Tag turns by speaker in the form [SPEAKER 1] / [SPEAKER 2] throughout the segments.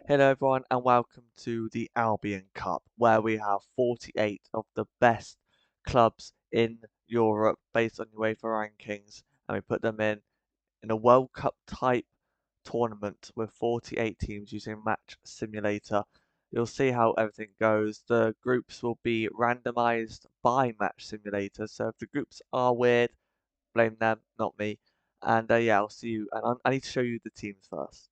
[SPEAKER 1] Hello everyone and welcome to the Albion Cup, where we have 48 of the best clubs in Europe based on UEFA rankings, and we put them in a World Cup type tournament with 48 teams using Match Simulator. You'll see how everything goes. The groups will be randomized by Match Simulator, so if the groups are weird, blame them, not me. And yeah, I'll see you, and I need to show you the teams first.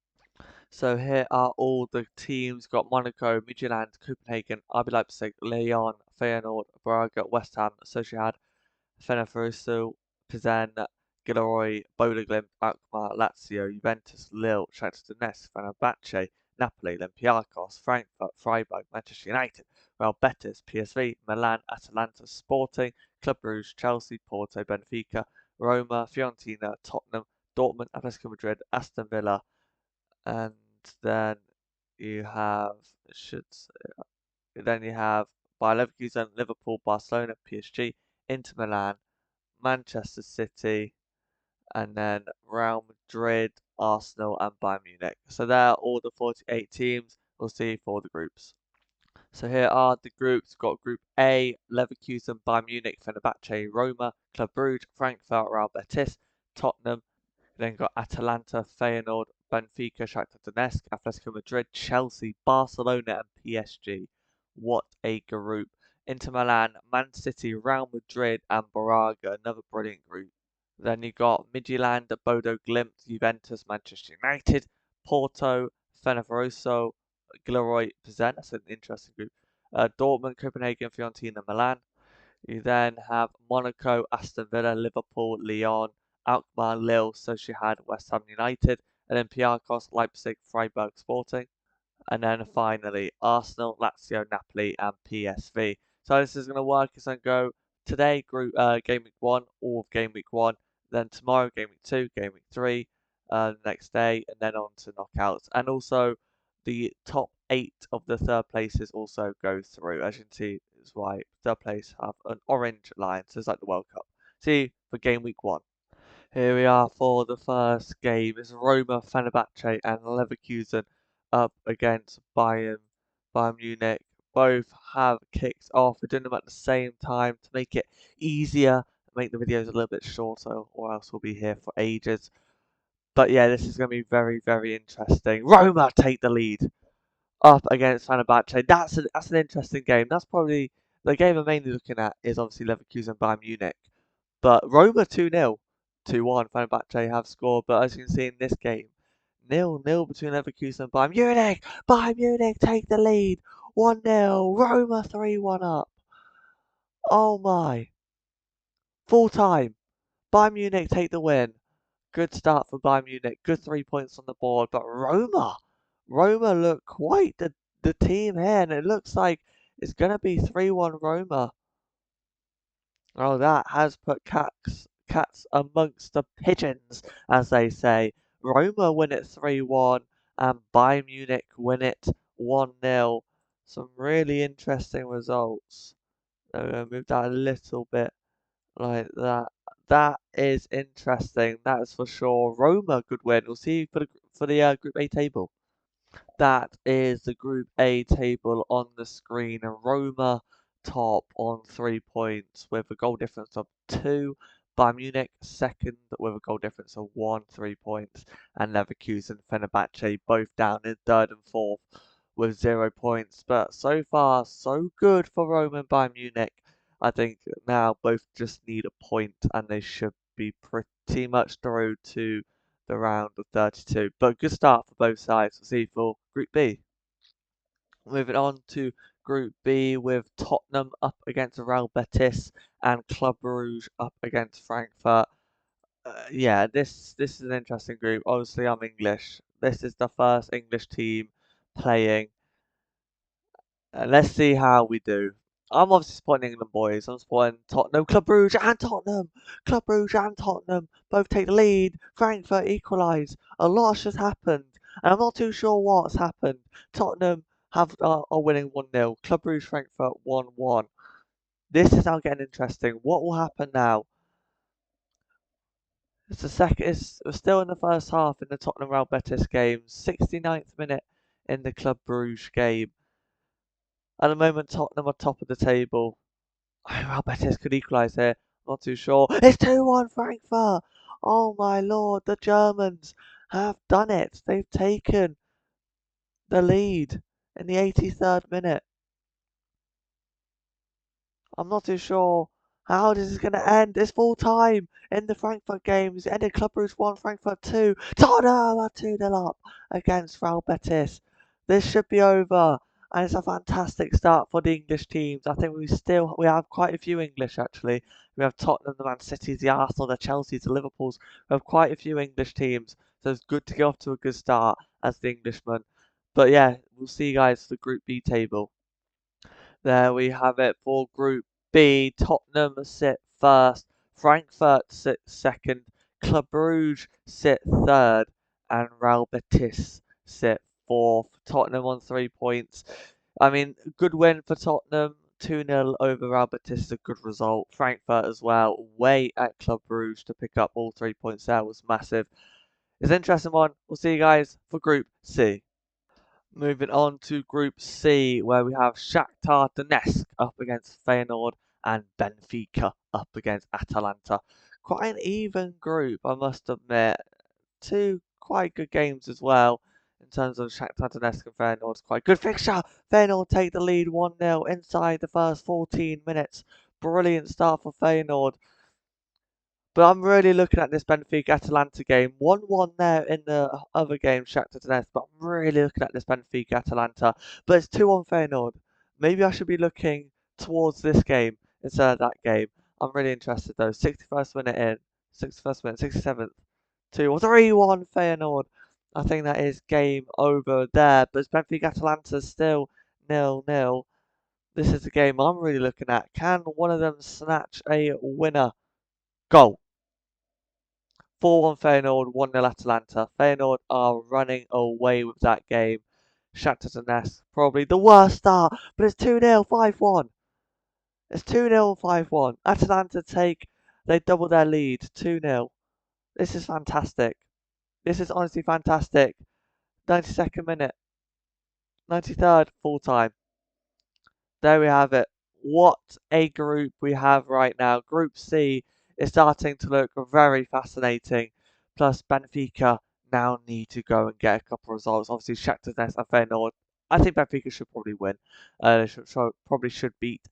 [SPEAKER 1] So here are all the teams. Got Monaco, Midtjylland, Copenhagen, RB Leipzig, Lyon, Feyenoord, Braga, West Ham, Sociedad, Fenerbahce, Pizen, Gilroy, Bodo Glimt, Alkmaar, Lazio, Juventus, Lille, Shakhtar Donetsk, Fenerbahce, Napoli, Olympiacos, Frankfurt, Freiburg, Manchester United, Real Betis, PSV, Milan, Atalanta, Sporting, Club Brugge, Chelsea, Porto, Benfica, Roma, Fiorentina, Tottenham, Dortmund, Atletico Madrid, Aston Villa, and then you have should then you have Bayer Leverkusen, Liverpool, Barcelona, PSG, Inter Milan, Manchester City, and then Real Madrid, Arsenal, and Bayern Munich. So there are all the 48 teams. We'll see for the groups. So here are the groups. Got Group A: Leverkusen, Bayern Munich, Fenerbahce, Roma, Club Brugge, Frankfurt, Real Betis, Tottenham. Then got Atalanta, Feyenoord, Benfica, Shakhtar Donetsk, Atletico Madrid, Chelsea, Barcelona, and PSG. What a group! Inter Milan, Man City, Real Madrid, and Braga. Another brilliant group. Then you got Midtjylland, Bodo Glimt, Juventus, Manchester United, Porto, Fenerbahce, Gilroy, Pizen. That's an interesting group. Dortmund, Copenhagen, Fiorentina, Milan. You then have Monaco, Aston Villa, Liverpool, Lyon, Alkmaar, Lille, Sociedad, West Ham United, Olympiacos, Leipzig, Freiburg Sporting, and then finally Arsenal, Lazio, Napoli, and PSV. So this is going to work. It's going to go today, Game Week 1, all of Game Week 1, then tomorrow, Game Week 2, Game Week 3, the next day, and then on to knockouts. And also, the top 8 of the third places also go through. As you can see, is why third place have an orange line, so it's like the World Cup. See for Game Week 1. Here we are for the first game. It's Roma, Fenerbahce, and Leverkusen up against Bayern Munich. Both have kicked off. We're doing them at the same time to make it easier, make the videos a little bit shorter, or else we'll be here for ages. But yeah, this is going to be very, very interesting. Roma take the lead up against Fenerbahce. That's an interesting game. That's probably the game I'm mainly looking at is obviously Leverkusen Bayern Munich. But Roma 2-0, 2-1. Fenerbahce have scored, but as you can see in this game, 0-0 between Leverkusen and Bayern Munich. Bayern Munich take the lead, 1-0. Roma 3-1 up. Oh my! Full time. Bayern Munich take the win. Good start for Bayern Munich. Good 3 points on the board. But Roma look quite the team here, and it looks like it's going to be 3-1 Roma. Oh, that has put cats amongst the pigeons, as they say. Roma win it 3-1, and Bayern Munich win it 1-0. Some really interesting results. I'm going to move that a little bit like that. That is interesting. That is for sure. Roma could win. We'll see for the Group A table. That is the Group A table on the screen. Roma top on 3 points with a goal difference of 2. Bayern Munich second with a goal difference of 1, 3 points. And Leverkusen, Fenerbahce both down in third and fourth with 0 points. But so far, so good for Roma and Bayern Munich. I think now both just need a point and they should be pretty much through to the round of 32. But good start for both sides. We'll see for Group B. Moving on to Group B with Tottenham up against Real Betis and Club Brugge up against Frankfurt. Yeah, this is an interesting group. Obviously, I'm English. This is the first English team playing. Let's see how we do. I'm obviously supporting England boys. I'm supporting Tottenham, Club Brugge and Tottenham. Club Brugge and Tottenham both take the lead. Frankfurt equalise. A lot has just happened, and I'm not too sure what's happened. Tottenham are winning 1-0. Club Brugge Frankfurt 1-1. This is now getting interesting. What will happen now? It's the second. We're still in the first half in the Tottenham Real Betis game. 69th minute in the Club Bruges game. At the moment, Tottenham are top of the table. Real Betis could equalise here. Not too sure. It's 2-1 Frankfurt. Oh my lord, the Germans have done it. They've taken the lead in the 83rd minute. I'm not too sure how this is going to end. It's full time in the Frankfurt games. It ended Club Brugge 1, Frankfurt 2. Tottenham are 2-0 up against Real Betis. This should be over. And it's a fantastic start for the English teams. I think we have quite a few English actually. We have Tottenham, the Man Cities, the Arsenal, the Chelseas, the Liverpools. We have quite a few English teams. So it's good to get off to a good start as the Englishman. But yeah, we'll see you guys for the Group B table. There we have it for Group B. Tottenham sit first, Frankfurt sit second, Club Brugge sit third, and Real Betis sit fourth. Tottenham on 3 points. I mean, good win for Tottenham. 2-0 over Real Betis is a good result. Frankfurt as well, way at Club Brugge to pick up all 3 points there was massive. It's an interesting one. We'll see you guys for Group C. Moving on to Group C, where we have Shakhtar Donetsk up against Feyenoord and Benfica up against Atalanta. Quite an even group, I must admit. Two quite good games as well in terms of Shakhtar Donetsk and Feyenoord. It's quite a good fixture. Feyenoord take the lead 1-0 inside the first 14 minutes. Brilliant start for Feyenoord. But I'm really looking at this Benfica-Atalanta game. 1-1 there in the other game, Shakhtar Donetsk. But I'm really looking at this Benfica-Atalanta. But it's 2-1 Feyenoord. Maybe I should be looking towards this game instead of that game. I'm really interested though. 61st minute in. 61st minute, 67th. 3-1 Feyenoord. I think that is game over there. But Benfica-Atalanta still 0-0. This is the game I'm really looking at. Can one of them snatch a winner? Goal. 4-1 Feyenoord, 1-0 Atalanta. Feyenoord are running away with that game. Shakhtar Donetsk, probably the worst start, but it's 2-0, 5-1. It's 2-0, 5-1. Atalanta they double their lead, 2-0. This is fantastic. This is honestly fantastic. 92nd minute, 93rd, full time. There we have it. What a group we have right now. Group C is starting to look very fascinating. Plus, Benfica now need to go and get a couple of results. Obviously, Shakhtar Donetsk and Feyenoord. I think Benfica should probably win. Probably should beat.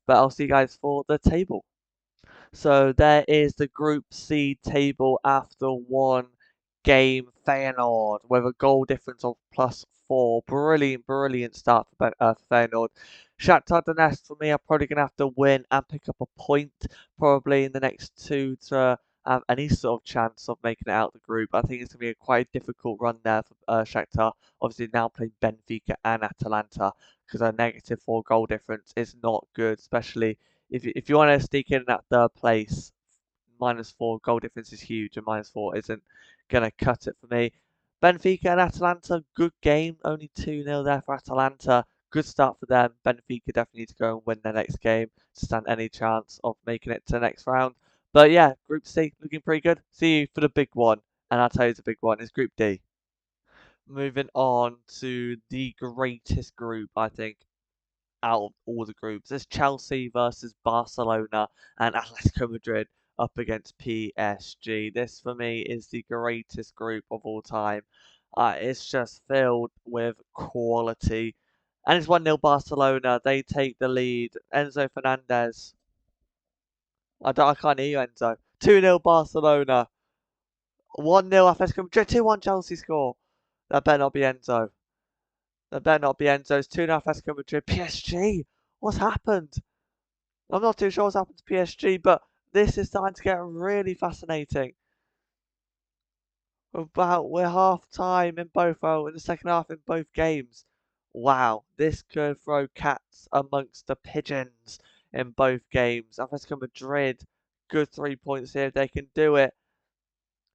[SPEAKER 1] But I'll see you guys for the table. So there is the Group C table after one game. Feyenoord with a goal difference of +4. Brilliant start for Feyenoord. Shakhtar Donetsk for me are probably going to have to win and pick up a point probably in the next two to have any sort of chance of making it out of the group. I think it's going to be a quite difficult run there for Shakhtar. Obviously now playing Benfica and Atalanta because a -4 goal difference is not good, especially if you want to sneak in that third place. -4 goal difference is huge, and -4 isn't gonna cut it for me. Benfica and Atalanta, good game, only 2-0 there for Atalanta. Good start for them. Benfica definitely need to go and win their next game to stand any chance of making it to the next round. But yeah, Group C looking pretty good. See you for the big one, and I'll tell you the big one is Group D. Moving on to the greatest group, I think, out of all the groups. It's Chelsea versus Barcelona and Atletico Madrid up against PSG. This for me is the greatest group of all time. It's just filled with quality. And it's 1-0 Barcelona. They take the lead. Enzo Fernandez. I can't hear you, Enzo. 2-0 Barcelona. 1-0 Atletico Madrid. 2-1 Chelsea score. That better not be Enzo. That better not be Enzo. It's 2-0 Atletico Madrid. PSG. What's happened? I'm not too sure what's happened to PSG, but this is starting to get really fascinating. We're half time in both, in the second half in both games. Wow, this could throw cats amongst the pigeons in both games. Atletico Madrid, good 3 points here if they can do it.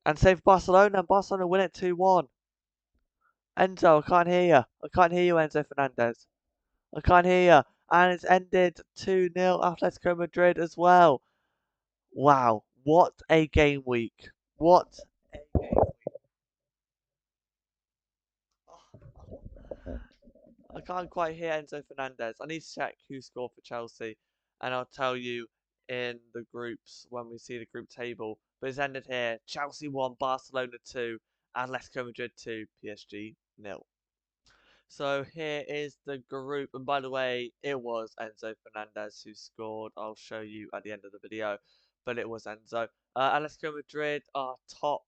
[SPEAKER 1] And save Barcelona, and Barcelona win it 2-1. Enzo, I can't hear you. I can't hear you, Enzo Fernandez. I can't hear you. And it's ended 2-0 Atletico Madrid as well. Wow, what a game week. What a game week. I can't quite hear Enzo Fernandez. I need to check who scored for Chelsea, and I'll tell you in the groups when we see the group table. But it's ended here. Chelsea 1, Barcelona 2, Atletico Madrid 2, PSG 0. So here is the group, and by the way, it was Enzo Fernandez who scored. I'll show you at the end of the video, but it was Enzo. Atletico Madrid are top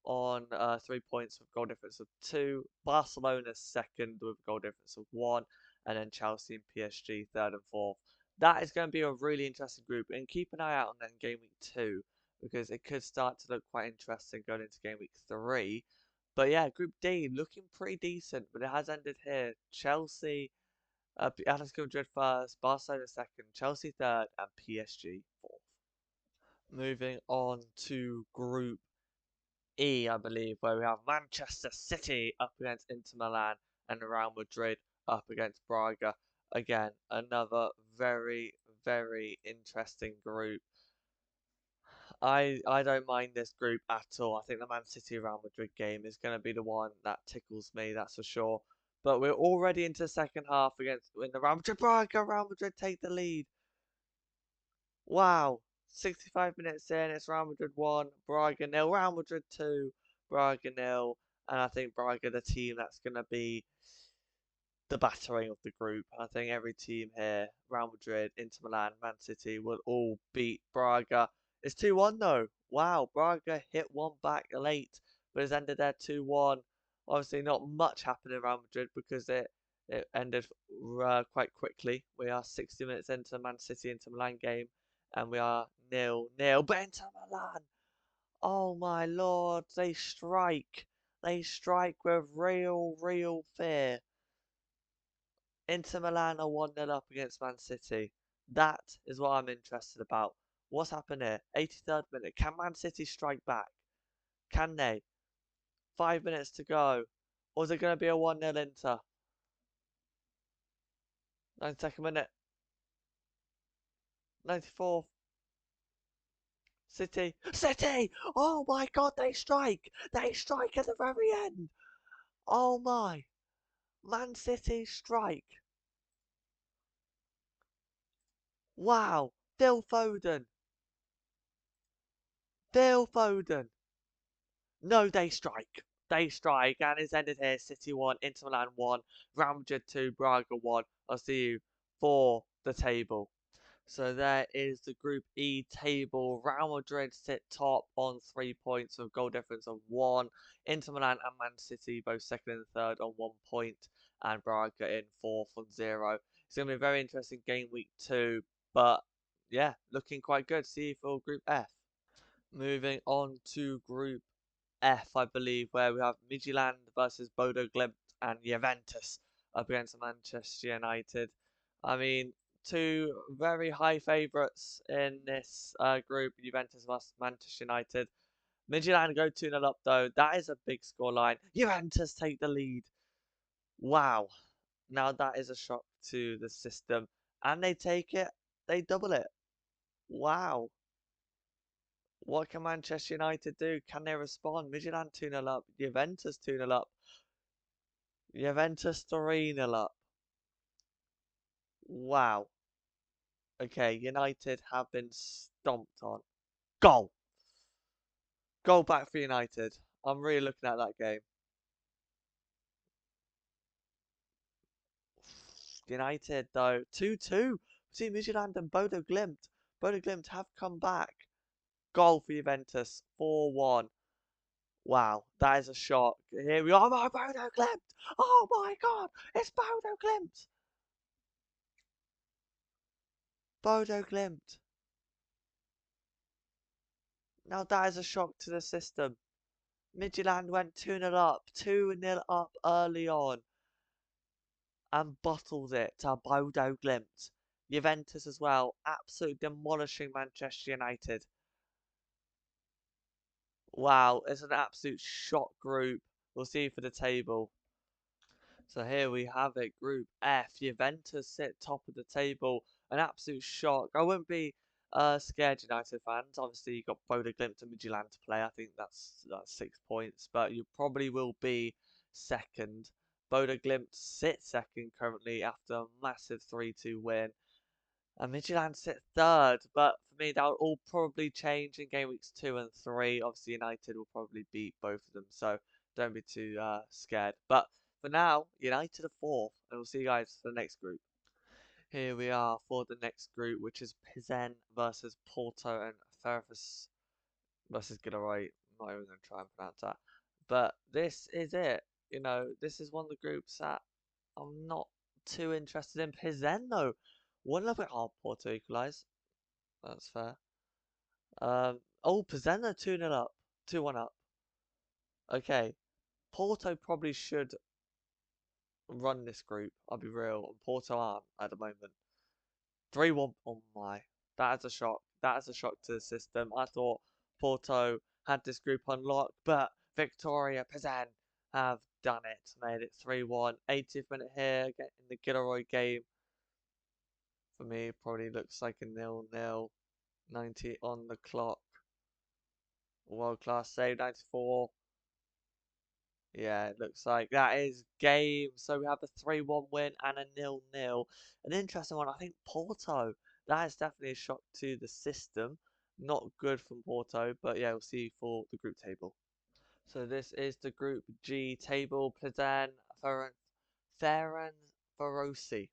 [SPEAKER 1] on 3 points with goal difference of 2. Barcelona second with goal difference of 1, and then Chelsea and PSG third and fourth. That is going to be a really interesting group, and keep an eye out on that in Game Week 2 because it could start to look quite interesting going into Game Week 3. But yeah, Group D looking pretty decent, but it has ended here. Chelsea, Atletico Madrid first, Barcelona second, Chelsea third, and PSG fourth. Moving on to Group E, I believe, where we have Manchester City up against Inter Milan and Real Madrid up against Braga. Again, another very, very interesting group. I don't mind this group at all. I think the Man City Real Madrid game is going to be the one that tickles me, that's for sure. But we're already into the second half against when the Real Madrid Braga. Real Madrid take the lead. Wow, 65 minutes in, it's Real Madrid 1, Braga 0, Real Madrid 2, Braga 0, and I think Braga the team that's going to be the battering of the group. I think every team here, Real Madrid, Inter Milan, Man City, will all beat Braga. It's 2-1 though. Wow, Braga hit one back late, but it's ended there 2-1. Obviously, not much happened in Real Madrid because it ended quite quickly. We are 60 minutes into the Man City Inter Milan game, and we are 0-0. But Inter Milan, oh my lord, they strike. They strike with real fear. Inter Milan are 1-0 up against Man City. That is what I'm interested about. What's happened here? 83rd minute. Can Man City strike back? Can they? 5 minutes to go. Or is it going to be a 1-0 Inter? 92nd minute. 94th. City. City! Oh my god, they strike! They strike at the very end! Oh my! Man City strike! Wow! Phil Foden! Phil Foden! No, they strike. They strike, and it's ended here. City 1, Inter Milan 1, Real Madrid 2, Braga 1. I'll see you for the table. So there is the Group E table. Real Madrid sit top on 3 points with goal difference of 1. Inter Milan and Man City both second and third on 1 point, and Braga in fourth on 0. It's going to be a very interesting game week 2, but yeah, looking quite good. See you for Group F. Moving on to Group F, I believe, where we have Midtjylland versus Bodo Glimt and Juventus up against Manchester United. I mean, two very high favourites in this group, Juventus versus Manchester United. Midtjylland go 2-0 up though. That is a big scoreline. Juventus take the lead. Wow. Now that is a shock to the system. And they take it. They double it. Wow. What can Manchester United do? Can they respond? Midtjylland 2-0 up. Juventus 2-0 up. Juventus 3-0 up. Wow. Okay, United have been stomped on. Goal! Goal back for United. I'm really looking at that game. United, though, 2-2 between Midtjylland and Bodo Glimt. Bodo Glimt have come back. Goal for Juventus, 4-1. Wow, that is a shock. Here we are, my Bodo Glimt! Oh my god, it's Bodo Glimt! Bodo Glimt. Now that is a shock to the system. Midtjylland went 2-0 up, 2-0 up early on, and bottled it to Bodo Glimt. Juventus as well, absolutely demolishing Manchester United. Wow, it's an absolute shock group. We'll see you for the table. So here we have it, Group F. Juventus sit top of the table. An absolute shock. I wouldn't be scared, United fans. Obviously, you've got Bodo Glimt and Midtjylland to play. I think that's 6 points. But you probably will be second. Bodo Glimt sits second currently after a massive 3-2 win. And Midtjylland sit third, but for me that will all probably change in game weeks 2 and 3. Obviously United will probably beat both of them, so don't be too scared. But for now, United are fourth, and we'll see you guys for the next group. Here we are for the next group, which is Pizen versus Porto and Ferris versus Gilroy. I'm not even going to try and pronounce that. But this is it. This is one of the groups that I'm not too interested in. Pizen, though. One level. Oh, Porto equalise. That's fair. Pizen are 2-0 up. 2-1 up. Okay. Porto probably should run this group. I'll be real. And Porto aren't at the moment. 3-1. Oh my. That is a shock. That is a shock to the system. I thought Porto had this group unlocked, but Victoria Pizen have done it. Made it 3-1. 80th minute here, getting the Gilroy game. For me, probably looks like a 0-0. 90 on the clock. World class save, 94. Yeah, it looks like that is game. So we have a 3-1 win and a 0-0. An interesting one. I think Porto. That is definitely a shock to the system. Not good from Porto, but yeah, we'll see for the group table. So this is the Group G table. Plzen, Ferencvárosi,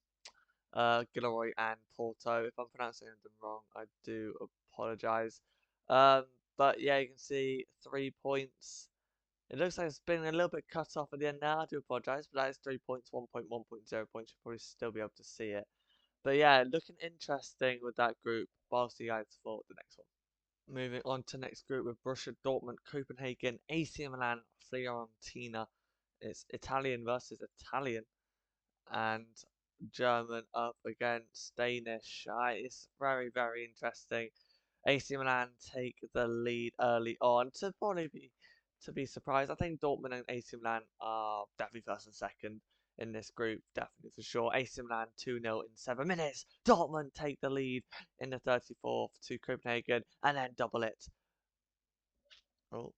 [SPEAKER 1] Gilroy, and Porto. If I'm pronouncing them wrong, I do apologise. But yeah, you can see 3 points. It looks like it's been a little bit cut off at the end now. I do apologise, but that is 3 points, 1.1.0 points. You'll probably still be able to see it. But yeah, looking interesting with that group. But I'll see you guys for the next one. Moving on to next group with Borussia Dortmund, Copenhagen, AC Milan, Fiorentina. It's Italian versus Italian, and German up against Danish. It's very, very interesting. AC Milan take the lead early on to be surprised. I think Dortmund and AC Milan are definitely first and second in this group, definitely for sure. AC Milan 2-0 in 7 minutes. Dortmund take the lead in the 34th to Copenhagen and then double it. Oh,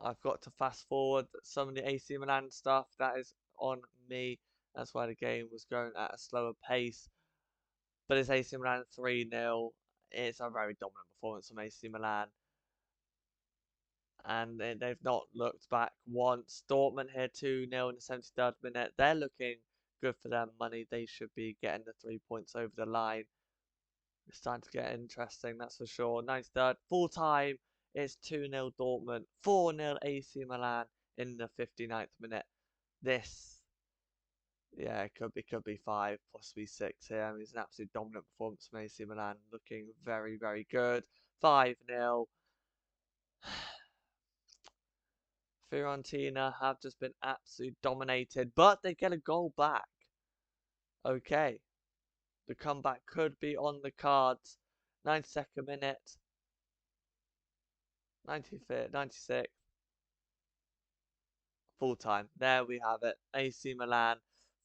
[SPEAKER 1] I've got to fast forward some of the AC Milan stuff. That is on me. That's why the game was going at a slower pace. But it's AC Milan 3-0. It's a very dominant performance from AC Milan. And they've not looked back once. Dortmund here 2-0 in the 73rd minute. They're looking good for their money. They should be getting the 3 points over the line. It's starting to get interesting, that's for sure. 93rd, full time. It's 2-0 Dortmund, 4-0 AC Milan in the 59th minute. This, yeah, it could be 5, possibly 6 here. I mean, it's an absolute dominant performance from AC Milan, looking very, very good. 5-0. Fiorentina have just been absolutely dominated, but they get a goal back. Okay, the comeback could be on the cards. 92nd minute, 95th, 96th, full time. There we have it. AC Milan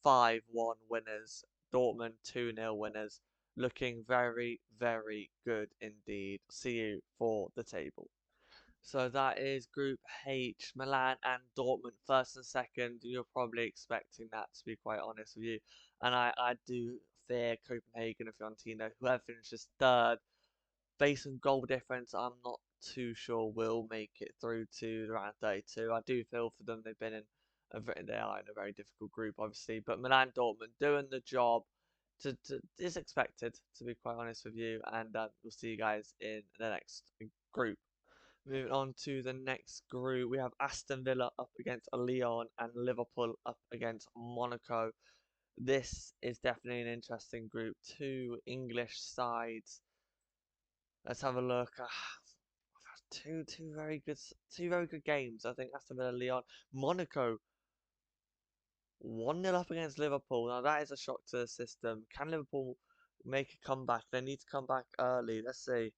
[SPEAKER 1] 5-1 winners, Dortmund 2-0 winners. Looking very, very good indeed. See you for the table. So that is Group H, Milan and Dortmund first and second. You're probably expecting that, to be quite honest with you. And I do fear Copenhagen and Fiorentina, whoever finishes third. Based on goal difference, I'm not too sure will make it through to the round 32. I do feel for them. They are in a very difficult group, obviously. But Milan Dortmund doing the job is expected, to be quite honest with you. And we'll see you guys in the next group. Moving on to the next group, we have Aston Villa up against Lyon and Liverpool up against Monaco. This is definitely an interesting group. Two English sides. Let's have a look. Two very good games. I think Aston Villa, Lyon, Monaco 1-0 up against Liverpool. Now that is a shock to the system. Can Liverpool make a comeback? They need to come back early. Let's see.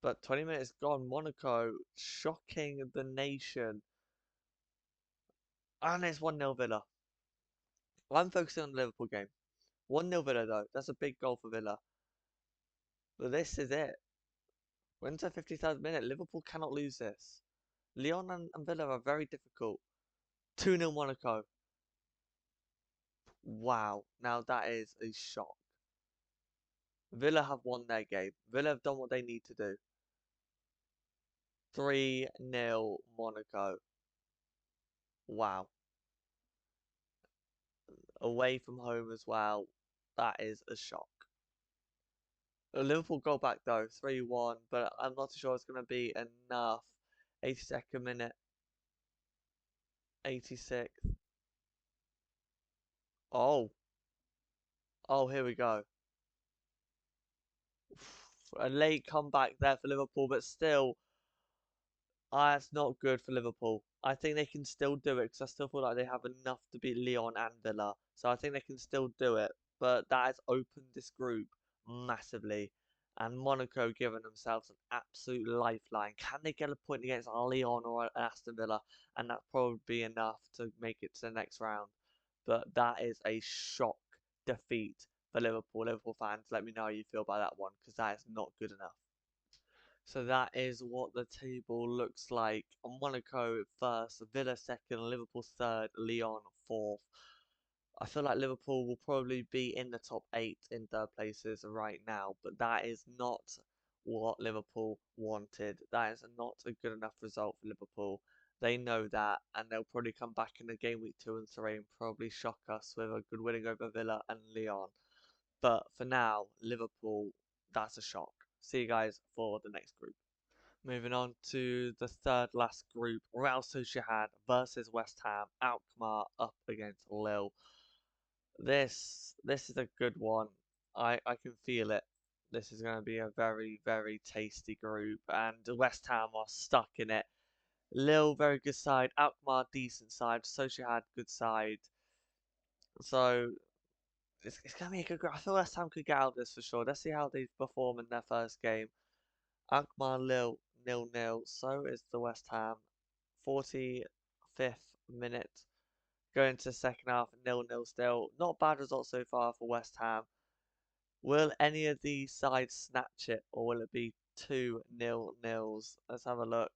[SPEAKER 1] But 20 minutes gone, Monaco shocking the nation. And it's 1-0 Villa. I'm focusing on the Liverpool game. 1-0 Villa though. That's a big goal for Villa. But this is it. We're into the 53rd minute. Liverpool cannot lose this. Lyon and Villa are very difficult. 2-0 Monaco. Wow. Now that is a shock. Villa have won their game. Villa have done what they need to do. 3-0 Monaco. Wow. Away from home as well. That is a shock. Liverpool go back though, 3-1, but I'm not too sure it's going to be enough. 82nd minute, 86th. Oh, oh, here we go. A late comeback there for Liverpool, but still, that's not good for Liverpool. I think they can still do it because I still feel like they have enough to beat Lyon and Villa. So I think they can still do it. But that has opened this group massively. And Monaco giving themselves an absolute lifeline. Can they get a point against Lyon or Aston Villa? And that's probably enough to make it to the next round. But that is a shock defeat for Liverpool. Liverpool fans, let me know how you feel about that one because that is not good enough. So that is what the table looks like. Monaco first, Villa second, Liverpool third, Lyon fourth. I feel like Liverpool will probably be in the top 8 in third places right now, but that is not what Liverpool wanted. That is not a good enough result for Liverpool. They know that, and they'll probably come back in the game week 2 and 3 and probably shock us with a good winning over Villa and Lyon. But for now, Liverpool, that's a shock. See you guys for the next group. Moving on to the third last group, Real Sociedad versus West Ham, Alkmaar up against Lille. This is a good one. I can feel it. This is going to be a very, very tasty group, and West Ham are stuck in it. Lille, very good side. Alkmaar, decent side. Sociedad, good side. So it's going to be a good group. I feel West Ham could get out of this for sure. Let's see how they perform in their first game. Alkmaar Lille 0-0. So is the West Ham. 45th minute. Going to the second half 0-0 still. Not bad result so far for West Ham. Will any of these sides snatch it or will it be 2-0-0s? Let's have a look.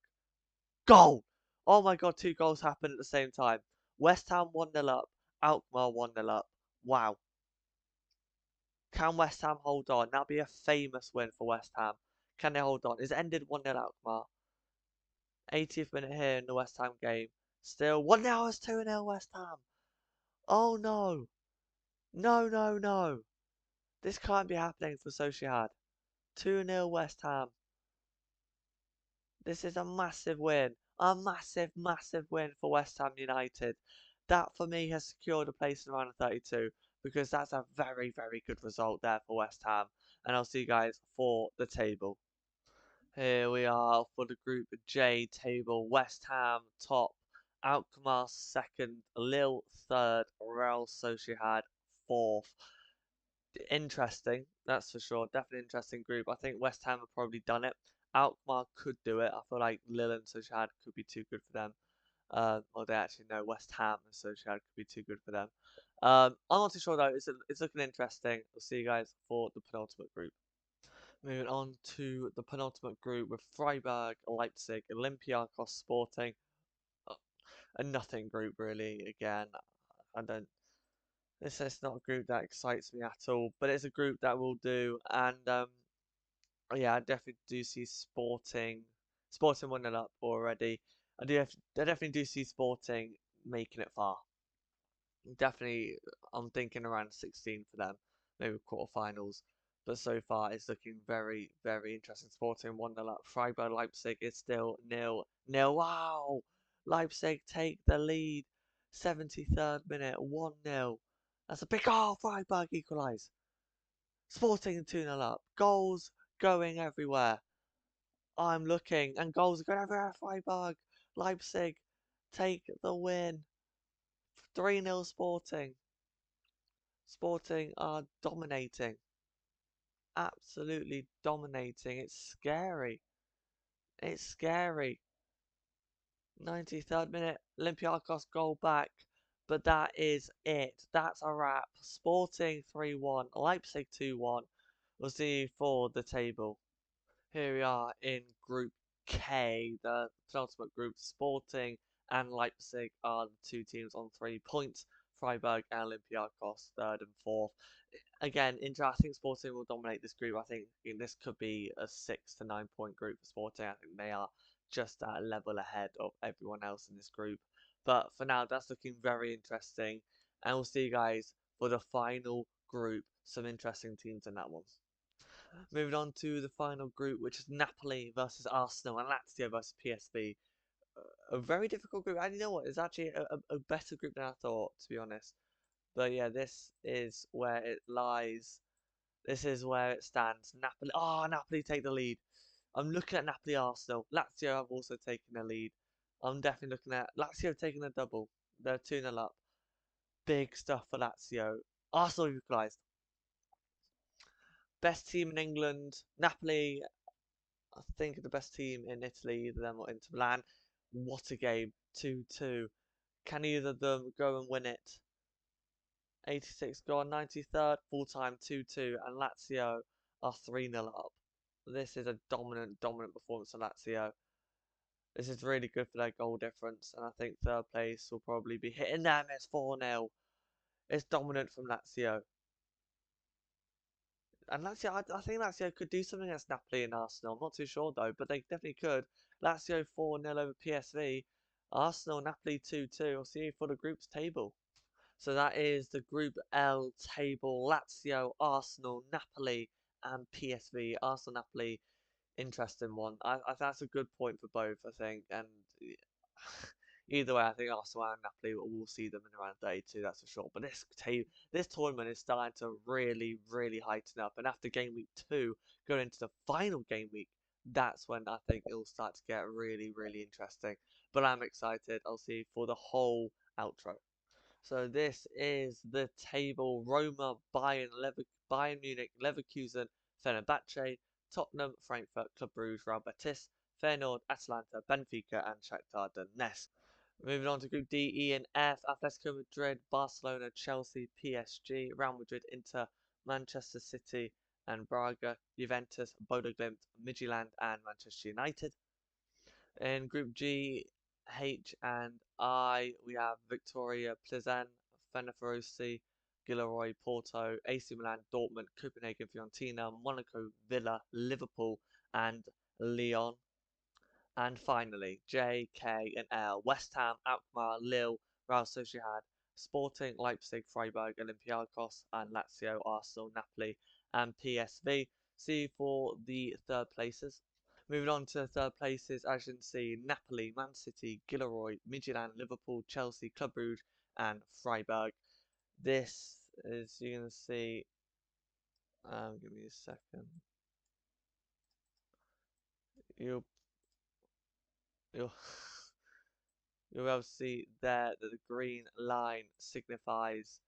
[SPEAKER 1] Goal! Oh my god, 2 goals happened at the same time. West Ham 1-0 up. Alkmaar 1-0 up. Wow. Can West Ham hold on? That'll be a famous win for West Ham. Can they hold on? Is it ended 1-0 Alkmaar? 80th minute here in the West Ham game. Still 1-0, it's 2-0 West Ham. Oh no. No, no, no. This can't be happening for Sociedad. 2-0 West Ham. This is a massive win. A massive, massive win for West Ham United. That for me has secured a place in round of 32 because that's a very, very good result there for West Ham. And I'll see you guys for the table. Here we are for the Group J table. West Ham top, Alkmaar second, Lille third, Real Sociedad fourth. Interesting, that's for sure. Definitely interesting group. I think West Ham have probably done it. Alkmaar could do it. I feel like Lille and Sociedad could be too good for them. Well, they actually know West Ham and Sociedad could be too good for them. I'm not too sure though. It's looking interesting. We'll see you guys for the penultimate group. Moving on to the penultimate group with Freiburg, Leipzig, Olympiacos, Sporting. Uh, a nothing group really. Again, I don't. This is not a group that excites me at all, but it's a group that will do. And yeah, I definitely do see Sporting 1-0 up already. I definitely do see Sporting making it far. Definitely, I'm thinking around 16 for them, maybe quarterfinals. But so far, it's looking very, very interesting. Sporting 1-0 up. Freiburg Leipzig is still 0-0. Wow! Leipzig take the lead. 73rd minute, 1-0. That's a big goal. Freiburg equalise. Sporting 2-0 up. Goals going everywhere. I'm looking, and goals are going everywhere. Freiburg. Leipzig take the win. 3-0 Sporting. Sporting are dominating. Absolutely dominating. It's scary. It's scary. 93rd minute, Olympiacos goal back. But that is it. That's a wrap. Sporting 3-1, Leipzig 2-1. We'll see you for the table. Here we are in Group K, the penultimate group. Sporting and Leipzig are the 2 teams on 3 points. Freiburg and Olympiacos third and fourth. Again, I think Sporting will dominate this group. I think this could be a 6 to 9 point group for Sporting. I think they are just at a level ahead of everyone else in this group. But for now, that's looking very interesting. And we'll see you guys for the final group. Some interesting teams in that one. Moving on to the final group, which is Napoli versus Arsenal and Lazio versus PSV. A very difficult group. And you know what? It's actually a better group than I thought, to be honest. But yeah, this is where it lies. This is where it stands. Napoli. Oh, Napoli take the lead. I'm looking at Napoli Arsenal. Lazio have also taken the lead. I'm definitely looking at Lazio taking a double. They're 2-0 up. Big stuff for Lazio. Arsenal equalised. Best team in England. Napoli, I think, the best team in Italy, either them or Inter Milan. What a game. 2-2. Can either of them go and win it? 86 gone, 93rd, full time 2-2, and Lazio are 3-0 up. This is a dominant performance of Lazio. This is really good for their goal difference, and I think third place will probably be hitting them. It's 4-0. It's dominant from Lazio. And Lazio, I think Lazio could do something against Napoli and Arsenal. I'm not too sure though, but they definitely could. Lazio 4-0 over PSV. Arsenal, Napoli 2-2. I'll see you for the group's table. So that is the Group L table. Lazio, Arsenal, Napoli, and PSV. Arsenal, Napoli, interesting one. I think that's a good point for both, I think. And either way, I think Arsenal and Napoli will see them in around 32, that's for sure. But this tournament is starting to really heighten up. And after game week 2, going into the final game week, that's when I think it'll start to get really interesting. But I'm excited. I'll see you for the whole outro. So this is the table: Roma, Bayern Munich, Leverkusen, Fenerbahce, Tottenham, Frankfurt, Club Brugge, Real Betis, Feyenoord, Atalanta, Benfica, and Shakhtar Donetsk. Moving on to Group D, E, and F: Atletico Madrid, Barcelona, Chelsea, PSG, Real Madrid, Inter, Manchester City, and Braga, Juventus, Bodo Glimt, Midtjylland, and Manchester United. In Group G, H, and I, we have Victoria, Plzen, Fenerbahce, Gilroy, Porto, AC Milan, Dortmund, Copenhagen, Fiorentina, Monaco, Villa, Liverpool, and Lyon. And finally, J, K, and L: West Ham, Alkmaar, Lille, Real Sociedad, Sporting, Leipzig, Freiburg, Olympiacos, and Lazio, Arsenal, Napoli, and PSV. See you for the third places. Moving on to third places, as you can see, Napoli, Man City, Gilroy, Midtjylland, Liverpool, Chelsea, Club Brugge, and Freiburg. This is, you can see, give me a second. You'll, you'll, you'll be able to see there that the green line signifies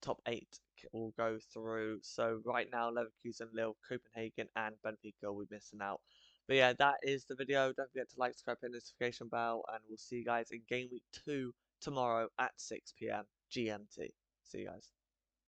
[SPEAKER 1] top 8 will go through. So right now, Leverkusen, Lille, Copenhagen, and Benfica will be missing out. But yeah, that is the video. Don't forget to like, subscribe, hit the notification bell, and we'll see you guys in Game Week 2 tomorrow at 6 PM GMT. See you guys.